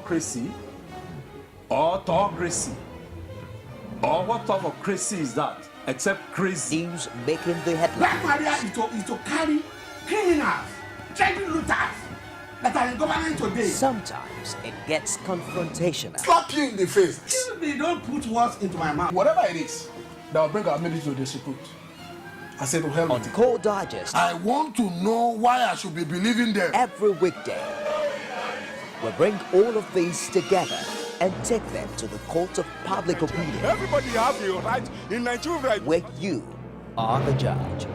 crazy or autocracy? Or what type of crazy is that? Except crazy. News making the headlines. Black Maria is to carry criminals, treasure looters that are in government today. Sometimes it gets confrontational. Slap you in the face. They don't put words into my mouth. Whatever it is that will bring our military to disrepute, I say to hell On with it. Core Digest, I want to know why I should be believing them. every weekday, we bring all of these together and take them to the court of public opinion. Everybody has a right in Nigeria. Where you are the judge.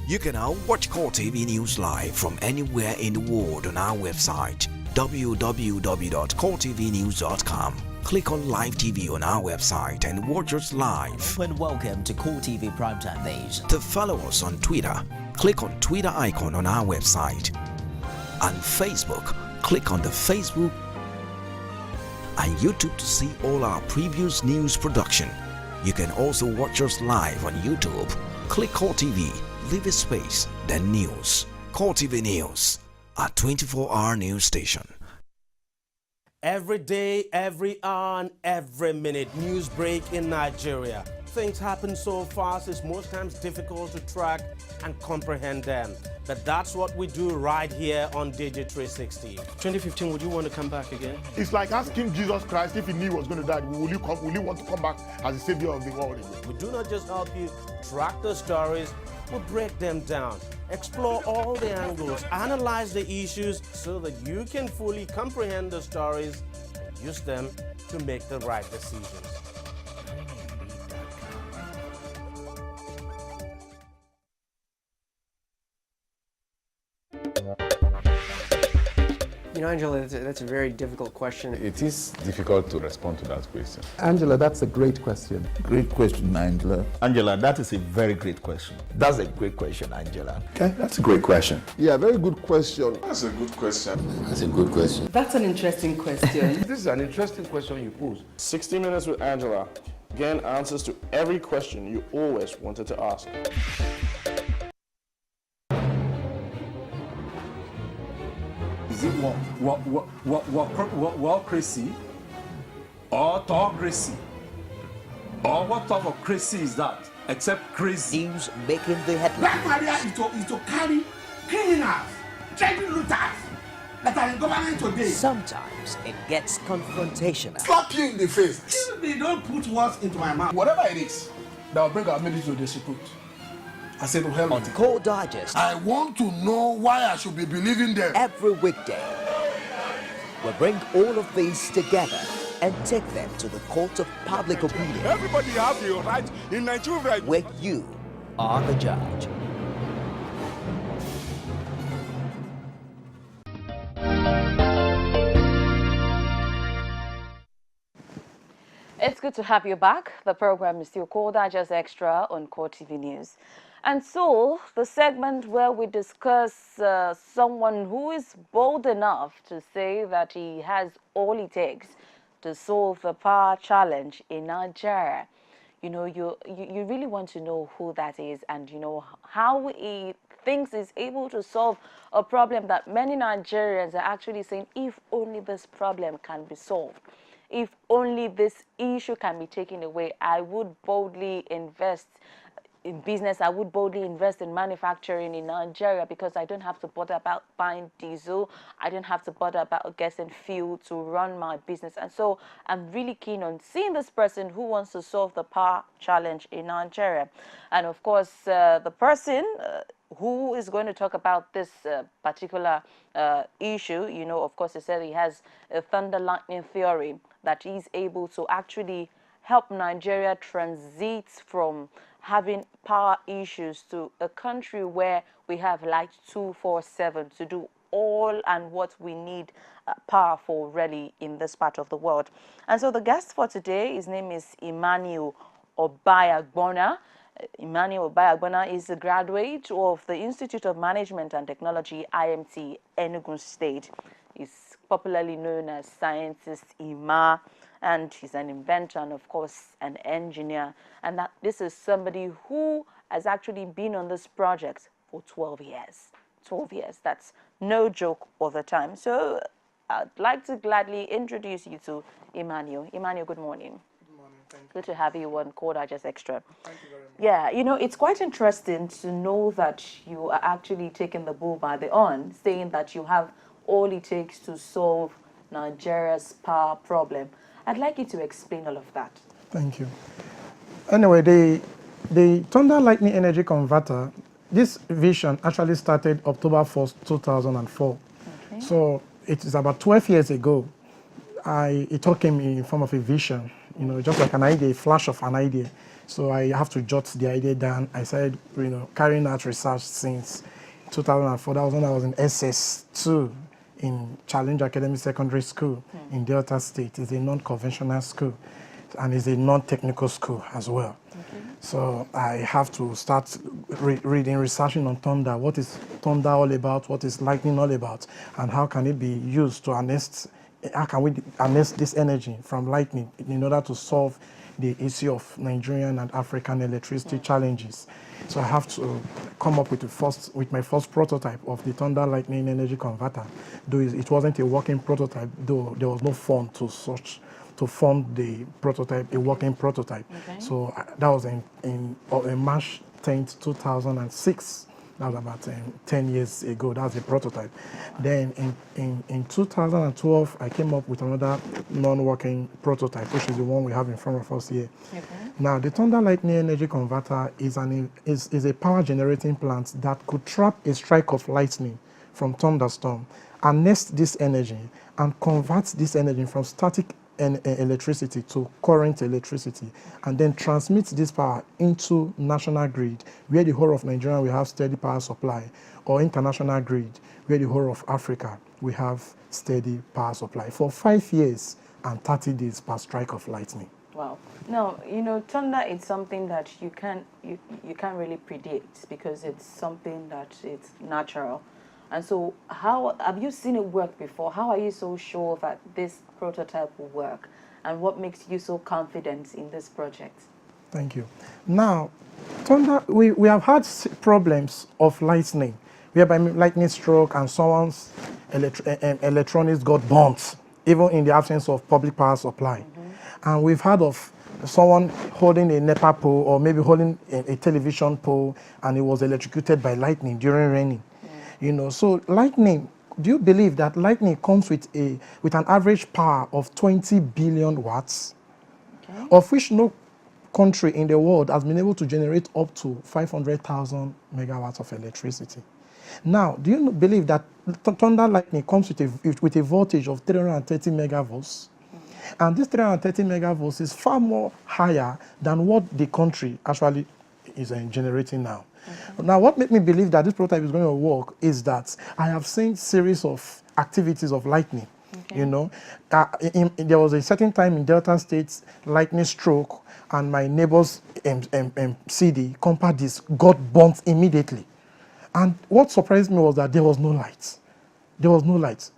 You can now watch Core TV News live from anywhere in the world on our website www.coretvnews.com. Click on Live TV on our website and watch us live. And welcome to Core TV Primetime Days. To follow us on Twitter, click on Twitter icon on our website. And Facebook, click on the Facebook and YouTube to see all our previous news production. You can also watch us live on YouTube. Click Core TV, leave a space, then news. Core TV News, a 24-hour news station. Every day, every hour, and every minute, news break in Nigeria. Things happen so fast, it's most times difficult to track and comprehend them. But that's what we do right here on Digi360. 2015, would you want to come back again? It's like asking Jesus Christ if he knew he was going to die, will you want to come back as the savior of the world again? We do not just help you track the stories, we break them down, explore all the angles, analyze the issues so that you can fully comprehend the stories and use them to make the right decisions. You know, Angela, that's a very difficult question. It is difficult to respond to that question. Angela, that's a great question. Great question, Angela. Angela, that is a very great question. That's a great question, Angela. Okay, that's a great question. Yeah, very good question. That's a good question. That's a good question. That's an interesting question. This is an interesting question you pose. 60 Minutes with Angela. Again, answers to every question you always wanted to ask. Is it crazy or autocracy? Or what type of crazy is that? Except crazy. News making the headlines. Black Maria is to carry criminals, treasure looters that are in government today. Sometimes it gets confrontational. Slap you in the face. They don't put words into my mouth. Whatever it is that will bring our military to disrepute, I say to hell On with it. Core Digest, I want to know why I should be believing them. every weekday, we bring all of these together and take them to the court of public opinion. Everybody has a right in Nigeria. Where you are the judge. It's good to have you back. The program is still Core Digest Extra on Core TV News. And so, the segment where we discuss someone who is bold enough to say that he has all it takes to solve the power challenge in Nigeria. You know, you really want to know who that is and, you know, how he thinks he's able to solve a problem that many Nigerians are actually saying, if only this problem can be solved. If only this issue can be taken away, I would boldly invest in business. I would boldly invest in manufacturing in Nigeria because I don't have to bother about buying diesel. I don't have to bother about getting fuel to run my business. And so I'm really keen on seeing this person who wants to solve the power challenge in Nigeria. And of course, the person who is going to talk about this particular issue, you know, of course, he said he has a thunder lightning theory that he's able to actually help Nigeria transit from having power issues to a country where we have light 24/7 to do all and what we need power for really in this part of the world. And so the guest for today, his name is Emmanuel Obayagbona. Emmanuel Obayagbona is a graduate of the Institute of Management and Technology, IMT, Enugu State. He's popularly known as Scientist Ima, and he's an inventor and, of course, an engineer. And that this is somebody who has actually been on this project for 12 years. 12 years, that's no joke all the time. So I'd like to gladly introduce you to Emmanuel. Emmanuel, good morning. Good morning, thank you. Good to have you on Call Digest Extra. Thank you very much. Yeah, you know, it's quite interesting to know that you are actually taking the bull by the horn, saying that you have all it takes to solve Nigeria's power problem. I'd like you to explain all of that. Thank you. Anyway, the Thunder Lightning Energy Converter, this vision actually started October 1st, 2004. Okay. So it is about 12 years ago. It all came in form of a vision, you know, just like an idea, a flash of an idea. So I have to jot the idea down. I started, you know, carrying out research since 2004. That was when I was in SS2 in Challenge Academy Secondary School in Delta State. It's a non-conventional school and it's a non-technical school as well. Okay. So I have to start reading, researching on thunder. What is thunder all about? What is lightning all about? And how can it be used to harness, how can we harness this energy from lightning in order to solve the issue of Nigerian and African electricity challenges? So I have to come up with my first prototype of the Thunder Lightning Energy Converter. Though it wasn't a working prototype, though there was no fund to fund the prototype, a working prototype. Okay. So that was in March 10th, 2006. That was about 10 years ago. That was a prototype. Then in 2012, I came up with another non-working prototype, which is the one we have in front of us here. Okay. Now, the Thunder Lightning Energy Converter is a power generating plant that could trap a strike of lightning from thunderstorm, harness this energy, and convert this energy from static electricity to current electricity, and then transmit this power into national grid, where the whole of Nigeria will have steady power supply, or international grid, where the whole of Africa will have steady power supply for 5 years and 30 days per strike of lightning. Wow. Now, you know, thunder is something that you can't really predict because it's something that it's natural. And so how have you seen it work before? How are you so sure that this prototype will work? And what makes you so confident in this project? Thank you. Now, thunder, we have had problems of lightning, whereby lightning stroke and someone's electronics got burnt, even in the absence of public power supply. And we've heard of someone holding a NEPA pole or maybe holding a television pole and it was electrocuted by lightning during raining. You know, so lightning, do you believe that lightning comes with an average power of 20 billion watts, of which no country in the world has been able to generate up to 500,000 megawatts of electricity? Now, do you believe that thunder lightning comes with a voltage of 330 megavolts? And this 330 megavolts is far more higher than what the country actually is generating now. Okay. Now, what made me believe that this prototype is going to work is that I have seen series of activities of lightning. Okay. You know, there was a certain time in Delta State, lightning stroke, and my neighbor's CD, compact disc, got burnt immediately. And what surprised me was that there was no light. There was no light.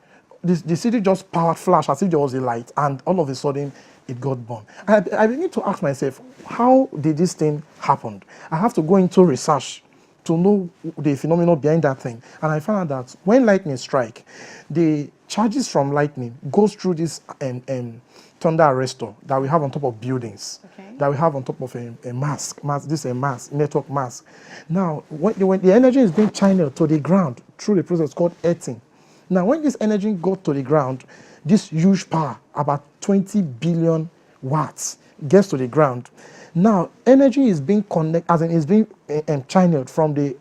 The CD just powered flash as if there was a light, and all of a sudden, it got burned. I began to ask myself, how did this thing happen? I have to go into research to know the phenomenon behind that thing. And I found out that when lightning strike, the charges from lightning goes through this thunder arrestor that we have on top of buildings, that we have on top of a mask. This is a mask, network mask. Now, when the energy is being channeled to the ground through the process called earthing. Now, when this energy goes to the ground, this huge power, about 20 billion watts, gets to the ground. Now, energy is being connected, as in is being channeled from the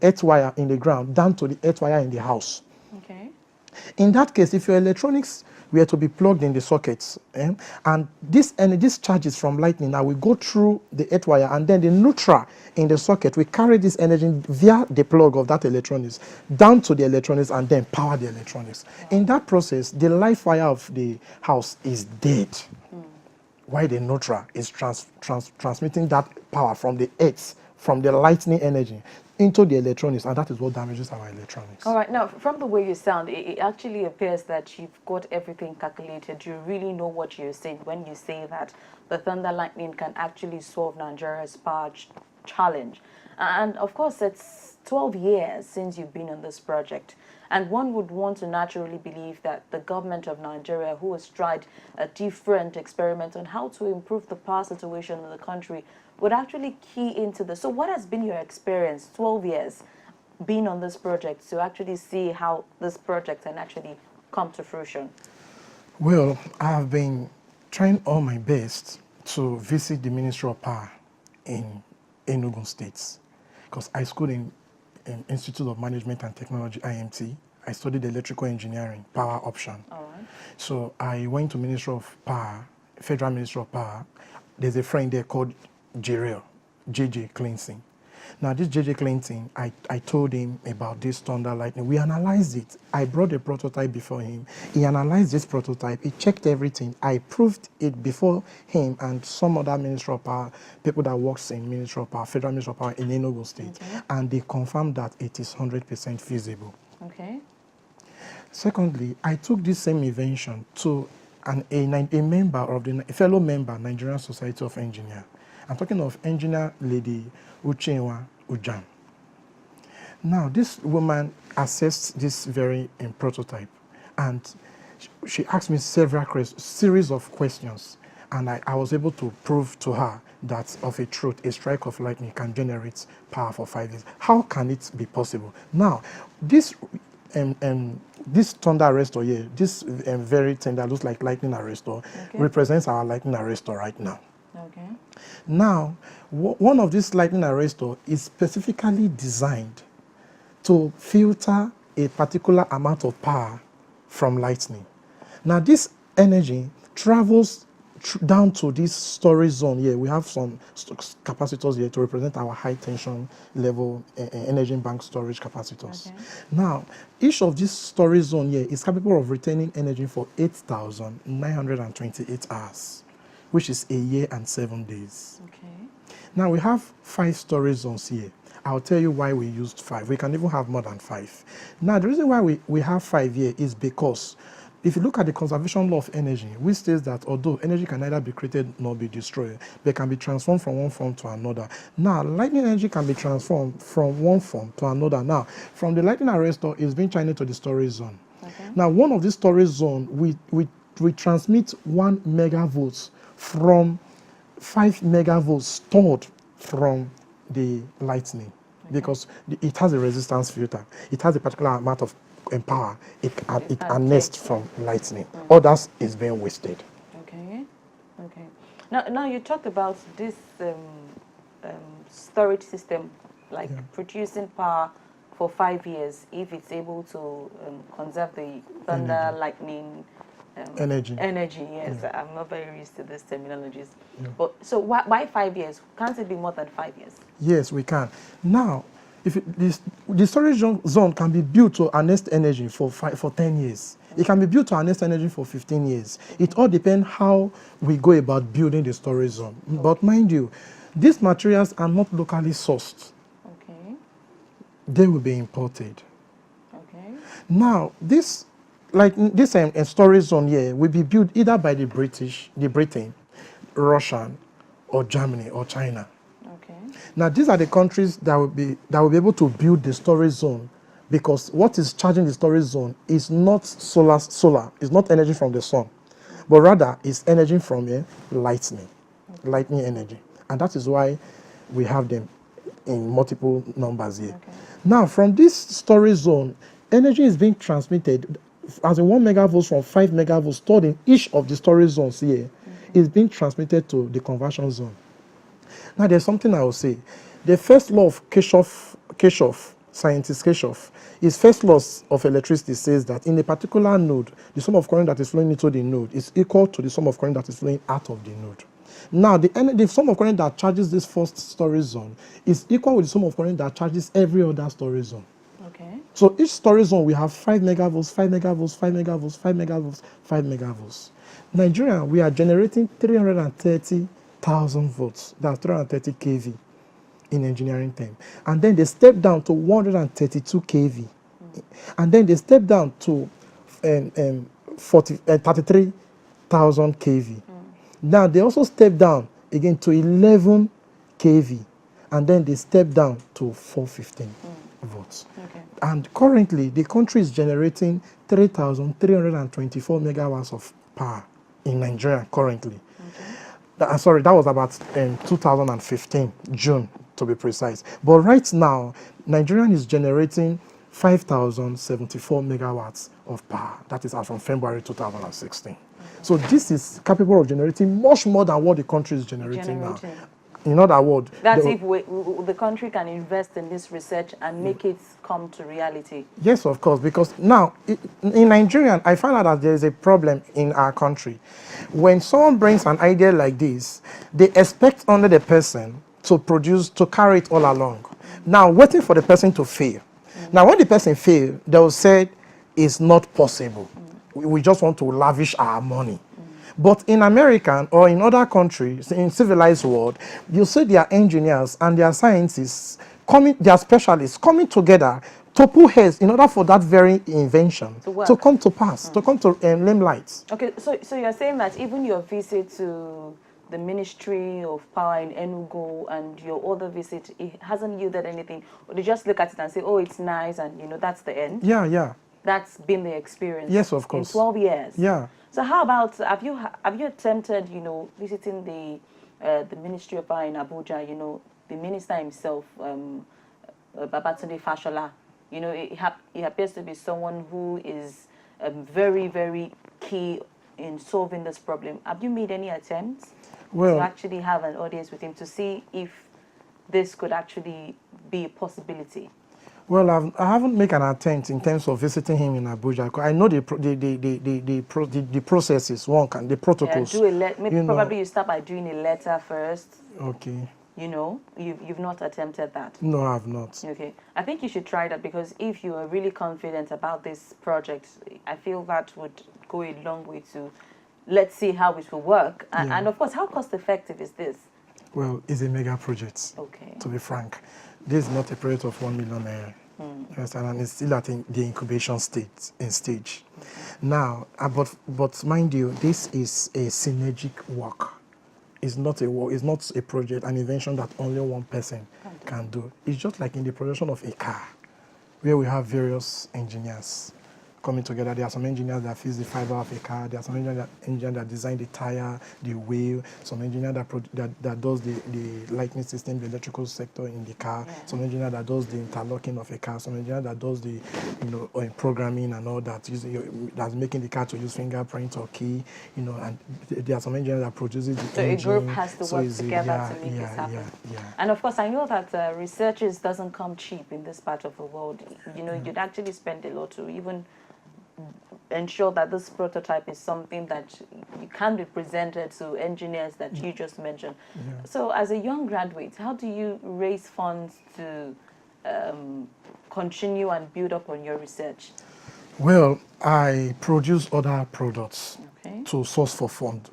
earth wire in the ground down to the earth wire in the house. Okay. In that case, if your electronics were to be plugged in the sockets, and these charges from lightning now will go through the earth wire, and then the neutral in the socket will carry this energy via the plug of that electronics down to the electronics and then power the electronics. In that process, the live wire of the house is dead, while the neutral is transmitting that power from the earth, from the lightning energy into the electronics, and that is what damages our electronics. All right, now from the way you sound, it actually appears that you've got everything calculated. You really know what you're saying when you say that the thunder lightning can actually solve Nigeria's power challenge. And of course, it's 12 years since you've been on this project. And one would want to naturally believe that the government of Nigeria, who has tried a different experiment on how to improve the power situation in the country, would actually key into this. So what has been your experience, 12 years, being on this project, to actually see how this project can actually come to fruition? Well, I have been trying all my best to visit the Ministry of Power in Enugu State, because I schooled in Institute of Management and Technology, IMT. I studied electrical engineering, power option. All right. So I went to Ministry of Power, Federal Ministry of Power. There's a friend there called JJ Cleansing. Now this JJ Cleansing, I told him about this thunder lightning. We analyzed it. I brought a prototype before him. He analyzed this prototype. He checked everything. I proved it before him and some other Ministry of Power, people that works in Ministry of Power, Federal Ministry of Power in Enugu State. Okay. And they confirmed that it is 100% feasible. Okay. Secondly, I took this same invention to a member of a fellow member, Nigerian Society of Engineers. I'm talking of engineer lady Uchenwa Ujam. Now, this woman assessed this very prototype, and she asked me series of questions, and I was able to prove to her that of a truth, a strike of lightning can generate power for 5 years. How can it be possible? Now, this thunder arrestor here, this very thing that looks like lightning arrestor, represents our lightning arrestor right now. Okay. Now, one of these lightning arrestor is specifically designed to filter a particular amount of power from lightning. Now, this energy travels down to this storage zone here. We have some capacitors here to represent our high tension level energy bank storage capacitors. Okay. Now, each of these storage zone here is capable of retaining energy for 8,928 hours, which is a year and 7 days. Okay. Now, we have 5 storage zones here. I'll tell you why we used 5. We can even have more than 5. Now, the reason why we have 5 here is because if you look at the conservation law of energy, which states that although energy can neither be created nor be destroyed, they can be transformed from one form to another. Now, lightning energy can be transformed from one form to another. Now, from the lightning arrestor, it's being channeled to the storage zone. Okay. Now, one of these storage zones, we transmit 1 megavolts from 5 megavolts stored from the lightning, because it has a resistance filter. It has a particular amount of power it harnessed from lightning. Others is being wasted. Okay. Okay. Now you talked about this storage system, like producing power for 5 years if it's able to conserve the thunder, lightning, energy. Yes, yeah. I'm not very used to these terminologies. Yeah. But so why 5 years? Can't it be more than 5 years? Yes, we can. Now, if the storage zone can be built to harness energy for 10 years. It can be built to harness energy for 15 years. It all depends how we go about building the storage zone. But mind you, these materials are not locally sourced. Okay. They will be imported. Okay. Now, this storage zone here will be built either by the Britain, Russian, or Germany, or China. Okay. Now, these are the countries that will be able to build the storage zone, because what is charging the storage zone is not solar, it's not energy from the sun, but rather it's energy from lightning energy. And that is why we have them in multiple numbers here. Okay. Now, from this storage zone, energy is being transmitted as in 1 megavolts from 5 megavolts stored in each of the storage zones here is being transmitted to the conversion zone. Now, there's something I will say. The first law of Kirchhoff scientist Kirchhoff, his first law of electricity says that in a particular node, the sum of current that is flowing into the node is equal to the sum of current that is flowing out of the node. Now, the sum of current that charges this first storage zone is equal with the sum of current that charges every other storage zone. Okay. So each storage zone we have 5 megavolts, 5 megavolts, 5 megavolts, 5 megavolts, 5 megavolts. Nigeria, we are generating 330,000 volts. That's 330 kV in engineering term. And then they step down to 132 kV. And then they step down to 33,000 kV. Now they also step down again to 11 kV. And then they step down to 415 volts. Okay. And currently, the country is generating 3,324 megawatts of power in Nigeria currently. Sorry, that was about 2015, June to be precise. But right now, Nigeria is generating 5,074 megawatts of power. That is as from February 2016. So this is capable of generating much more than what the country is generating now. In other words, that's if the country can invest in this research and make it come to reality. Yes, of course, because now in Nigeria, I find out that there is a problem in our country. When someone brings an idea like this, they expect only the person to carry it all along. Now, waiting for the person to fail. Now, when the person fails, they will say it's not possible. We just want to lavish our money. But in American or in other countries, in civilized world, you see their engineers and their scientists their specialists coming together to put heads in order for that very invention to come to pass, to come to limelight. Okay, so you're saying that even your visit to the Ministry of Power in Enugu and your other visit, it hasn't yielded anything? Or they just look at it and say, oh, it's nice, and that's the end? Yeah, yeah. That's been the experience. Yes, of course. In 12 years. Yeah. So how about, have you attempted, visiting the Ministry of Power in Abuja, the minister himself, Babatunde Fashola, he appears to be someone who is very, very key in solving this problem. Have you made any attempts to actually have an audience with him to see if this could actually be a possibility? Well, I haven't made an attempt in terms of visiting him in Abuja. I know the processes, the protocols. Yeah, probably you start by doing a letter first. Okay. You've not attempted that. No, I have not. Okay. I think you should try that, because if you are really confident about this project, I feel that would go a long way to let's see how it will work. And of course, how cost effective is this? Well, it's a mega project. Okay. To be frank, this is not a project of 1 million naira. Yes, and it's still at the incubation stage. Okay. Now, but mind you, this is a synergic work. It's not a work. It's not a project, an invention that only one person can do. It's just like in the production of a car, where we have various engineers coming together. There are some engineers that fix the fiber of a car. There are some engineers that design the tire, the wheel. Some engineer that does the lighting system, the electrical sector in the car. Yeah. Some engineer that does the interlocking of a car. Some engineer that does the programming and all that, that's making the car to use fingerprint or key. And there are some engineers that produces the engine. So a group has to work together to make this happen. Yeah. And of course, I know that research doesn't come cheap in this part of the world. You'd actually spend a lot to even ensure that this prototype is something that you can be presented to engineers that you just mentioned. Yeah. So as a young graduate, how do you raise funds to continue and build up on your research? Well, I produce other products to source for fund.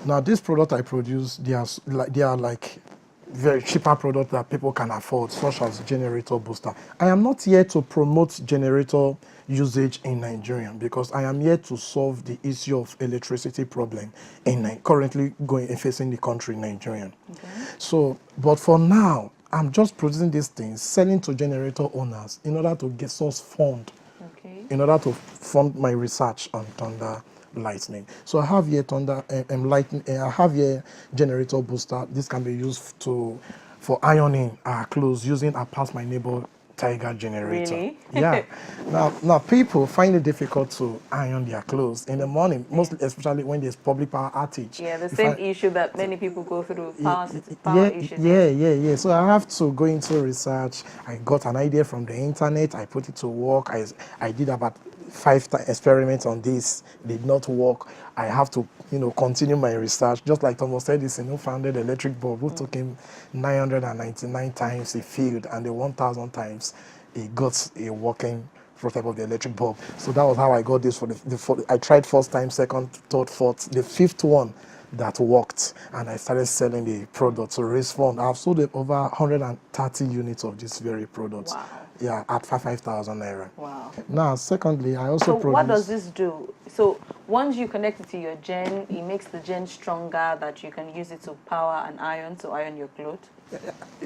Now, this product I produce, they are like very cheaper products that people can afford, such as generator booster. I am not here to promote generator usage in Nigeria, because I am here to solve the issue of electricity problem currently facing the country, Nigeria. Okay. So, but for now, I'm just producing these things, selling to generator owners in order to get source fund, in order to fund my research on thunder lightning. So I have here thunder lightning. I have here generator booster. This can be used for ironing our clothes using a pass my neighbor Tiger generator. Really? Yeah. Now people find it difficult to iron their clothes in the morning, mostly especially when there's public power outage. Yeah, the You same find- issue that many people go through, power yeah, issues. yeah. So I have to go into research. I got an idea from the internet. I put it to work. I did about 5 experiments on this. Did not work. I have to, continue my research. Just like Thomas Edison, who founded the electric bulb, who took him 999 times he failed, and the 1,000 times he got a working prototype of the electric bulb. So that was how I got this I tried first time, second, third, fourth, the 5th one that worked, and I started selling the product to raise funds. I've sold over 130 units of this very product. Wow. Yeah, at 5,000 naira. Wow. Now, secondly, I also So produce. what does this do? So once you connect it to your gen, it makes the gen stronger that you can use it to power an iron, to iron your clothes?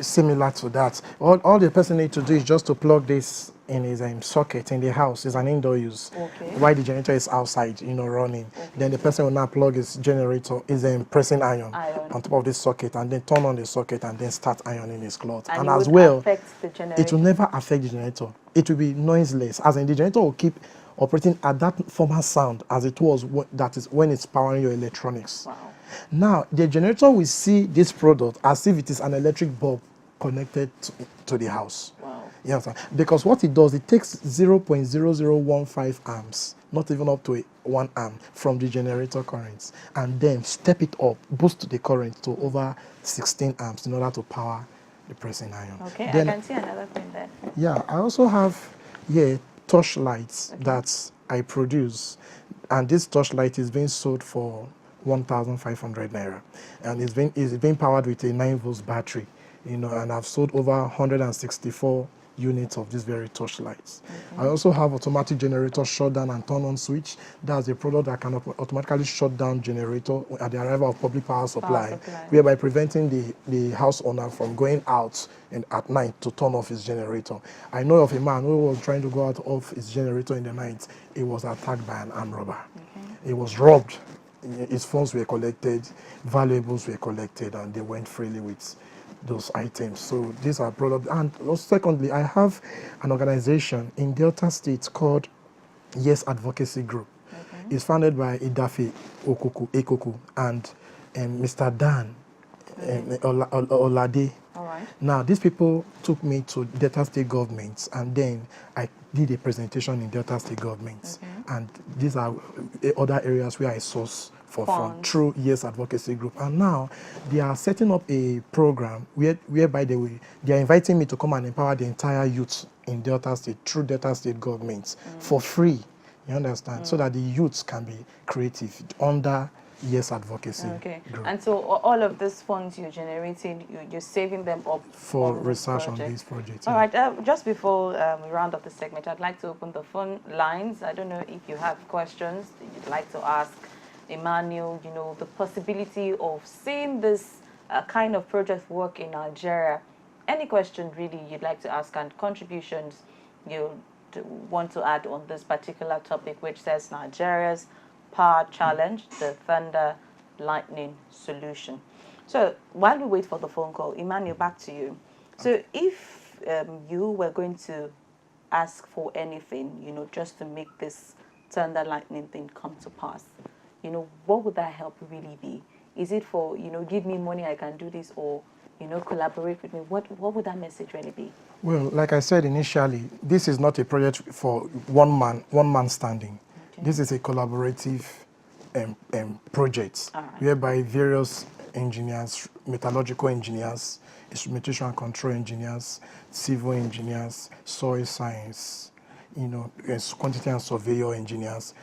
Similar to that. All the person needs to do is just to plug this in his socket in the house. It's an indoor use. Okay. While the generator is outside, running. Okay. Then the person will now plug his generator, his pressing iron on top of this socket, and then turn on the socket and then start ironing his cloth. And as it well, affect the generator? it will never affect the generator. It will be noiseless, as in the generator will keep operating at that former sound as it was that is when it's powering your electronics. Wow. Now, the generator will see this product as if it is an electric bulb connected to the house. Wow. You understand? Because what it does, it takes 0.0015 amps, not even up to 1 amp from the generator currents, and then step it up, boost the current to over 16 amps in order to power the pressing iron. Okay, then, I can see another thing there. Yeah, I also have here torch lights that I produce, and this torch light is being sold for 1,500 naira, and it's being powered with a 9 volts battery, and I've sold over 164 units of these very torch lights. I also have automatic generator shutdown and turn on switch. That's a product that can automatically shut down generator at the arrival of public power supply, whereby preventing the house owner from going out at night to turn off his generator. I know of a man who was trying to go out of his generator in the night. He was attacked by an armed robber. He was robbed. His phones were collected, valuables were collected, and they went freely with those items. So these are products. And secondly, I have an organization in Delta State called Yes Advocacy Group. It's founded by Idafe Ekoku and Mr. Dan Olade. All right. Now, these people took me to Delta State governments, and then I did a presentation in Delta State governments. And these are other areas where I source for funds through Yes Advocacy Group. And now they are setting up a program whereby they are inviting me to come and empower the entire youth in Delta State through Delta State governments for free. You understand? So that the youths can be creative under Yes Advocacy Group. And so all of these funds you're generating, you're saving them up for research on these projects. All right, just before we round up the segment, I'd like to open the phone lines. I don't know if you have questions that you'd like to ask Emmanuel, the possibility of seeing this kind of project work in Nigeria. Any question really you'd like to ask, and contributions you want to add on this particular topic, which says Nigeria's power challenge, the thunder lightning solution. So while we wait for the phone call, Emmanuel, back to you. So if you were going to ask for anything, just to make this thunder lightning thing come to pass, what would that help really be? Is it for, give me money, I can do this, or, collaborate with me? What would that message really be? Well, like I said initially, this is not a project for one man standing. This is a collaborative project whereby various engineers, metallurgical engineers, instrumentation and control engineers, civil engineers, soil science, quantity and surveyor engineers,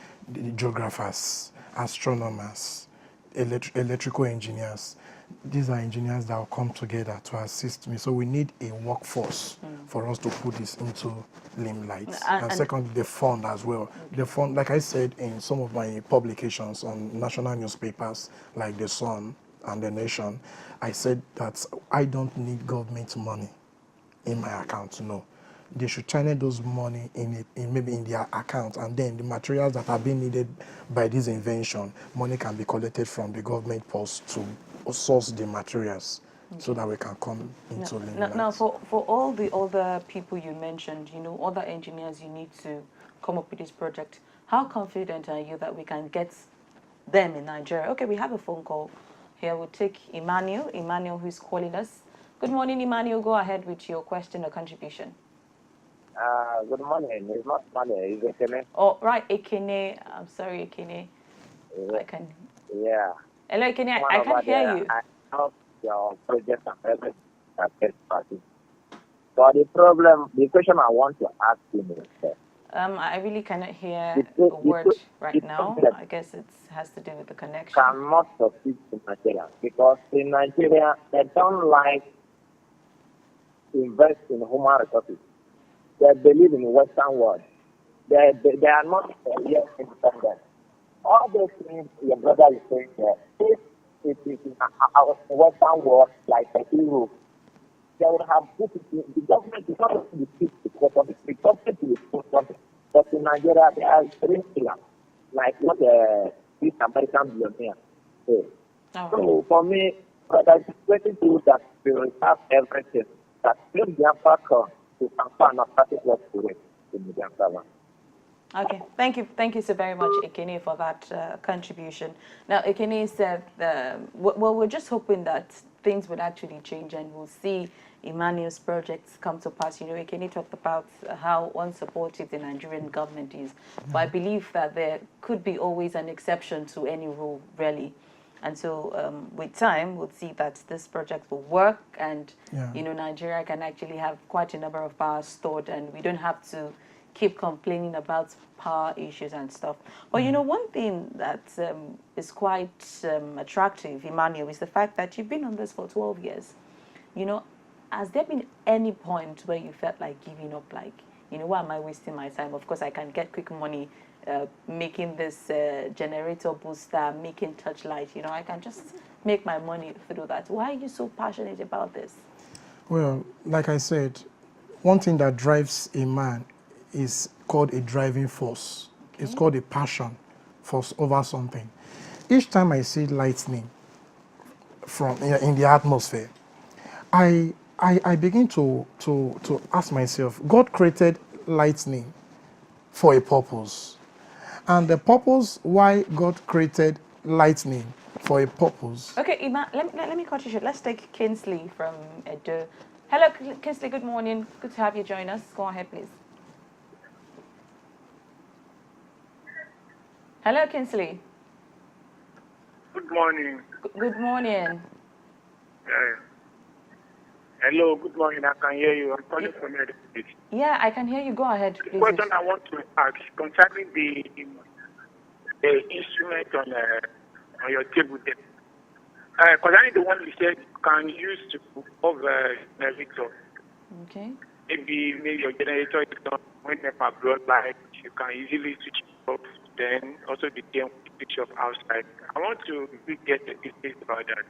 geographers, astronomers, electrical engineers. These are engineers that will come together to assist me. So we need a workforce for us to put this into limelight. And secondly, the fund as well. The fund, like I said in some of my publications on national newspapers like The Sun and The Nation, I said that I don't need government money in my account, no. They should channel those money maybe in their account, and then the materials that are being needed by this invention, money can be collected from the government purse to source the materials so that we can come into living Now, light. for all the other people you mentioned, other engineers you need to come up with this project, how confident are you that we can get them in Nigeria? Okay, we have a phone call here. We'll take Emmanuel, who's calling us. Good morning, Emmanuel. Go ahead with your question or contribution. Good morning. It's not money. It's Ekene. Oh, right, Ekene. I'm sorry, Ekene. Yeah. I can. Yeah. Hello, Ekene. I can hear you. I help your project and everything that gets started. But the question I want to ask you is, I really cannot hear a word right now. I guess it has to do with the connection. Cannot succeed in Nigeria because in Nigeria they don't like to invest in human resources. They believe in the Western world. They are not yet independent. All those things your brother is saying there, if it is in our Western world like Europe, they would have put it in, the government is not going to speak the government will put something. But in Nigeria, they are extreme killers, like what this American billionaire said. So for me, there is plenty to that will have everything that brings the impact to transfer and practice what to it in the Biafra. Okay, thank you so very much, Ekene, for that contribution. Now, Ekene said, well, we're just hoping that things would actually change and we'll see Emmanuel's projects come to pass. Ekene talked about how unsupportive the Nigerian government is, but I believe that there could be always an exception to any rule, really. And so with time, we'll see that this project will work and, Nigeria can actually have quite a number of power stored and we don't have to keep complaining about power issues and stuff. But one thing that is quite attractive, Emmanuel, is the fact that you've been on this for 12 years. Has there been any point where you felt like giving up, like, why am I wasting my time? Of course, I can get quick money making this generator booster, making touchlight. I can just make my money through that. Why are you so passionate about this? Well, like I said, one thing that drives a man is called a driving force. Okay. It's called a passion force over something. Each time I see lightning from in the atmosphere, I begin to ask myself, God created lightning for a purpose. And the purpose why God created lightning for a purpose. Okay, Ima, let me cut you short. Let's take Kinsley from Edo. Hello, Kinsley, good morning. Good to have you join us. Go ahead, please. Hello, Kinsley. Good morning. Good morning. Hello, good morning. I can hear you. I'm calling from Edo. Yeah, I can hear you. Go ahead, please. The question I want to ask concerning the instrument on your table there. Concerning the one you said you can use to move generator. Okay. Maybe your generator is not when NEPA brought light, you can easily switch it off. Then also the game switch off outside. I want to get the details about that.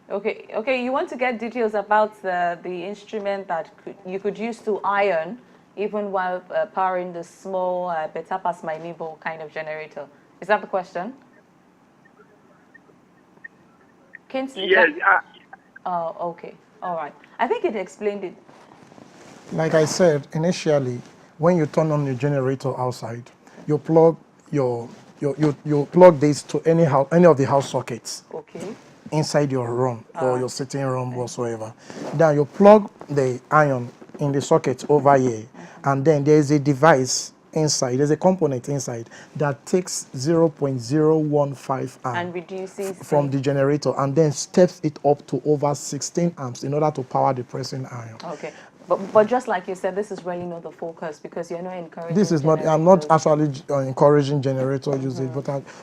Okay. You want to get details about the instrument that you could use to iron, even while powering the small better pass my neighbor kind of generator. Is that the question? Kinsley? Yes. Oh, okay. All right. I think it explained it. Like I said initially, when you turn on your generator outside, you plug you plug this to any of the house sockets. Okay. Inside your room or your sitting room whatsoever. Then you plug the iron in the socket over here, and then there is a device inside, there's a component inside that takes 0.015 amp and reduces from the generator and then steps it up to over 16 amps in order to power the pressing iron. Okay. But just like you said, this is really not the focus because you're not encouraging. This is not. I'm not actually encouraging generator usage,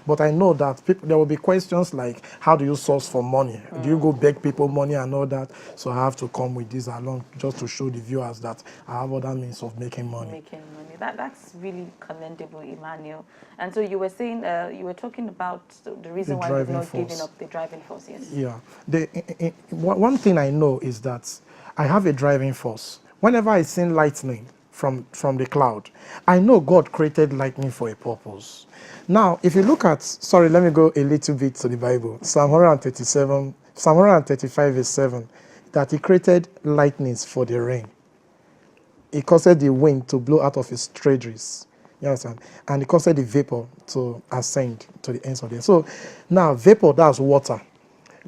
but I know that there will be questions like, how do you source for money? Do you go beg people money and all that? So I have to come with this along just to show the viewers that I have other means of making money. That's really commendable, Emmanuel. And so you were saying, you were talking about the reason why you've not given up the driving force. Yes. Yeah. One thing I know is that I have a driving force. Whenever I see lightning from the cloud, I know God created lightning for a purpose. Now, if you look at, sorry, let me go a little bit to the Bible. Psalm 137, Psalm 135 verse 7, that he created lightnings for the rain. He caused the wind to blow out of his treasuries. You understand? And he caused the vapor to ascend to the ends of the earth. So now vapor, that's water.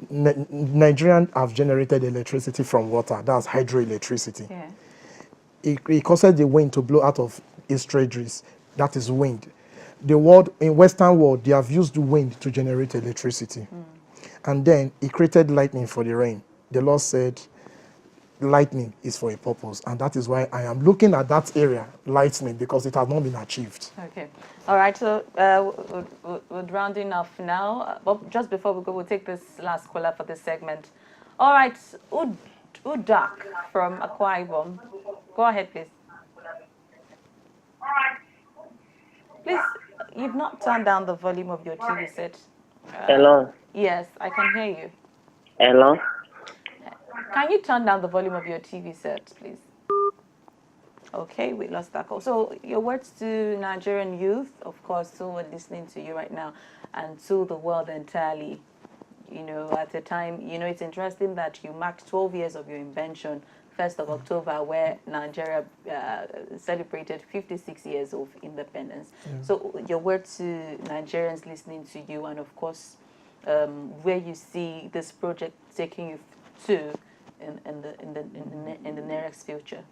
Nigerian have generated electricity from water. That's hydroelectricity. Yeah. He caused the wind to blow out of his treasuries. That is wind. The world, in Western world, they have used the wind to generate electricity. And then he created lightning for the rain. The Lord said, lightning is for a purpose. And that is why I am looking at that area, lightning, because it has not been achieved. Okay. All right. So we're rounding off now. But just before we go, we'll take this last caller for this segment. All right. Udak from Akwa Ibom. Go ahead, please. Please, you've not turned down the volume of your TV set. Hello. Yes, I can hear you. Hello. Can you turn down the volume of your TV set, please? Okay, we lost that call. So your words to Nigerian youth, of course, who are listening to you right now, and to the world entirely. You know, at the time, you know, it's interesting that you marked 12 years of your invention, 1st of October, where Nigeria celebrated 56 years of independence. Yeah. So your words to Nigerians listening to you, and of course, where you see this project taking you to in the nearest future.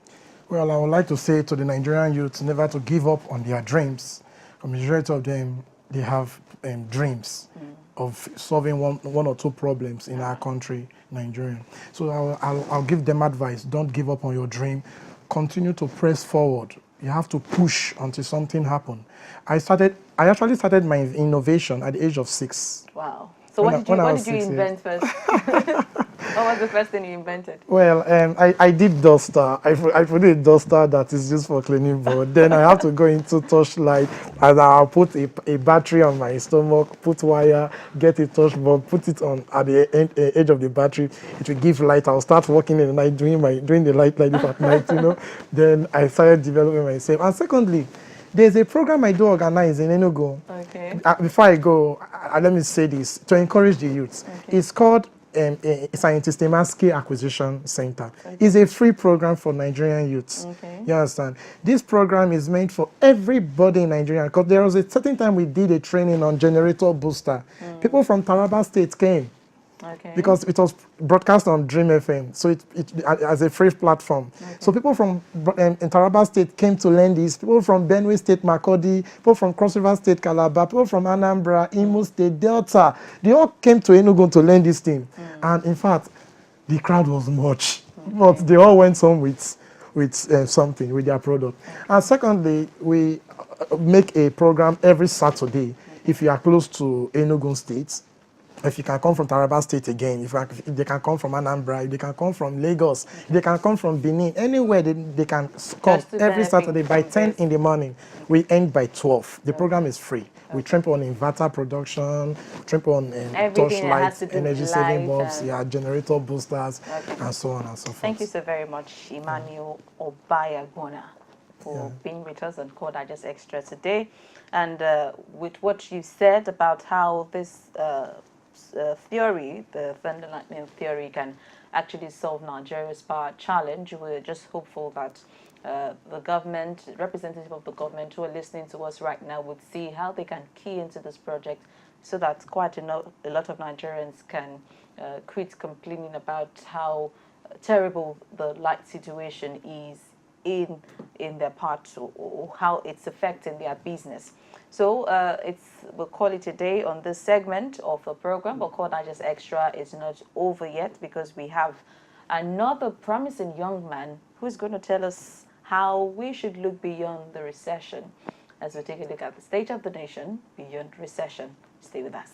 Well, I would like to say to the Nigerian youth never to give up on their dreams. The majority of them, they have dreams of solving one or two problems in our country, Nigeria. So I'll give them advice. Don't give up on your dream. Continue to press forward. You have to push until something happens. I actually started my innovation at the age of 6. Wow. So what did you invent first? What was the first thing you invented? Well, I did duster. I put a duster that is used for cleaning board. Then I have to go into torchlight, and I'll put a battery on my stomach, put wire, get a torch bulb, put it on at the edge of the battery. It will give light. I'll start working in the night, doing the light like this at night, you know. Then I started developing myself. And secondly, there's a program I do organize in Enugu. Okay. Before I go, let me say this to encourage the youth. Okay. It's called Scientist Emaski Acquisition Center. Okay. It's a free program for Nigerian youths. Okay. You understand? This program is meant for everybody in Nigeria, because there was a certain time we did a training on generator booster. People from Taraba State came. Okay. Because it was broadcast on Dream FM, so it as a free platform. Okay. So people from in Taraba State came to learn this. People from Benue State, Makurdi, people from Cross River State, Calabar, people from Anambra, Imo State, Delta, they all came to Enugu to learn this thing. And in fact, the crowd was much, but they all went home with something, with their product. And secondly, we make a program every Saturday. If you are close to Enugu State, if you can come from Taraba State again, if they can come from Anambra, if they can come from Lagos, if they can come from Benin, anywhere they can come every Saturday by 10 in the morning. We end by 12. The program is free. We train on inverter production, train on torchlights, energy saving bulbs, generator boosters, and so on and so forth. Thank you so very much, Emmanuel Obayagona, for being with us on Core Digest Extra today. And with what you said about how this theory, the thunder lightning theory, can actually solve Nigeria's power challenge. We're just hopeful that the government, representative of the government who are listening to us right now, would see how they can key into this project so that quite a lot of Nigerians can quit complaining about how terrible the light situation is in their part, or how it's affecting their business. So we'll call it a day on this segment of the program, but Core Digest Extra is not over yet, because we have another promising young man who's going to tell us how we should look beyond the recession as we take a look at the state of the nation beyond recession. Stay with us.